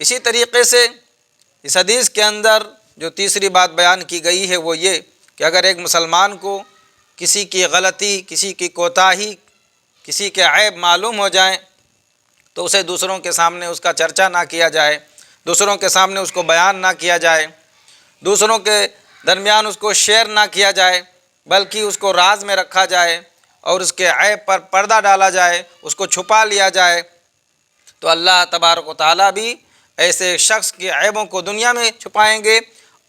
اسی طریقے سے اس حدیث کے اندر جو تیسری بات بیان کی گئی ہے وہ یہ کہ اگر ایک مسلمان کو کسی کی غلطی، کسی کی کوتاہی، کسی کے عیب معلوم ہو جائیں تو اسے دوسروں کے سامنے اس کا چرچا نہ کیا جائے، دوسروں کے سامنے اس کو بیان نہ کیا جائے، دوسروں کے درمیان اس کو شیئر نہ کیا جائے، بلکہ اس کو راز میں رکھا جائے اور اس کے عیب پر پردہ ڈالا جائے، اس کو چھپا لیا جائے، تو اللہ تبارک و تعالیٰ بھی ایسے شخص کے عیبوں کو دنیا میں چھپائیں گے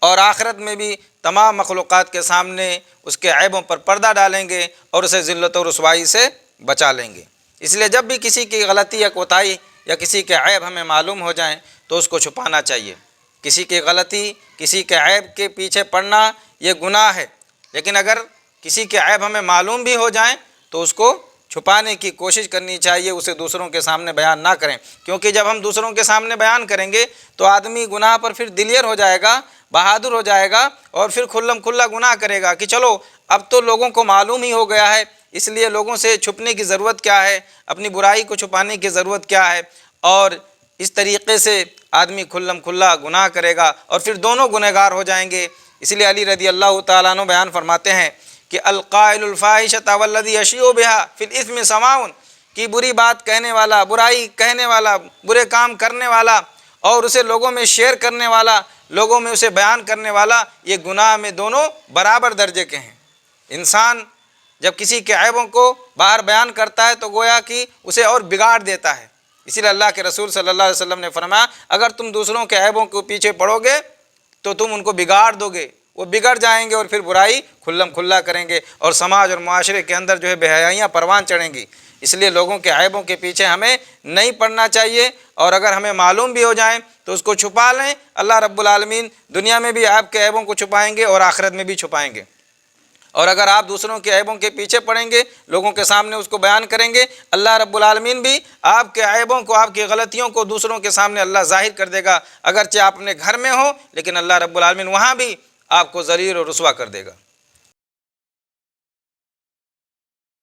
اور آخرت میں بھی تمام مخلوقات کے سامنے اس کے عیبوں پر پردہ ڈالیں گے اور اسے ذلت و رسوائی سے بچا لیں گے۔ اس لیے جب بھی کسی کی غلطی یا کوتاہی یا کسی کے عیب ہمیں معلوم ہو جائیں تو اس کو چھپانا چاہیے۔ کسی کی غلطی، کسی کے عیب کے پیچھے پڑنا یہ گناہ ہے، لیکن اگر کسی کے عیب ہمیں معلوم بھی ہو جائیں تو اس کو چھپانے کی کوشش کرنی چاہیے، اسے دوسروں کے سامنے بیان نہ کریں، کیونکہ جب ہم دوسروں کے سامنے بیان کریں گے تو آدمی گناہ پر پھر دلیر ہو جائے گا، بہادر ہو جائے گا اور پھر کھلم کھلا گناہ کرے گا کہ چلو اب تو لوگوں کو معلوم ہی ہو گیا ہے، اس لیے لوگوں سے چھپنے کی ضرورت کیا ہے، اپنی برائی کو چھپانے کی ضرورت کیا ہے، اور اس طریقے سے آدمی کھلم کھلا گناہ کرے گا اور پھر دونوں گنہگار ہو جائیں گے۔ اس لیے علی رضی اللہ تعالیٰ عنہ بیان فرماتے ہیں کہ القائل الفاحشۃ والذی یشیع بها فی الاثم سواء، کہ بری بات کہنے والا، برائی کہنے والا، برے کام کرنے والا اور اسے لوگوں میں شیئر کرنے والا، لوگوں میں اسے بیان کرنے والا، یہ گناہ میں دونوں برابر درجے کے ہیں۔ انسان جب کسی کے عیبوں کو باہر بیان کرتا ہے تو گویا کہ اسے اور بگاڑ دیتا ہے۔ اسی لیے اللہ کے رسول صلی اللہ علیہ وسلم نے فرمایا اگر تم دوسروں کے عیبوں کے پیچھے پڑو گے تو تم ان کو بگاڑ دو گے، وہ بگڑ جائیں گے اور پھر برائی کھلم کھلا کریں گے اور سماج اور معاشرے کے اندر جو ہے بے حیائیاں پروان چڑھیں گی۔ اس لیے لوگوں کے عیبوں کے پیچھے ہمیں نہیں پڑنا چاہیے، اور اگر ہمیں معلوم بھی ہو جائیں تو اس کو چھپا لیں۔ اللہ رب العالمین دنیا میں بھی آپ کے عیبوں کو چھپائیں گے اور آخرت میں بھی چھپائیں گے۔ اور اگر آپ دوسروں کے عیبوں کے پیچھے پڑیں گے، لوگوں کے سامنے اس کو بیان کریں گے، اللہ رب العالمین بھی آپ کے عیبوں کو، آپ کی غلطیوں کو دوسروں کے سامنے اللہ ظاہر کر دے گا، اگرچہ آپ اپنے گھر میں ہو لیکن اللہ رب العالمین وہاں بھی آپ کو ذلیل اور رسوا کر دے گا۔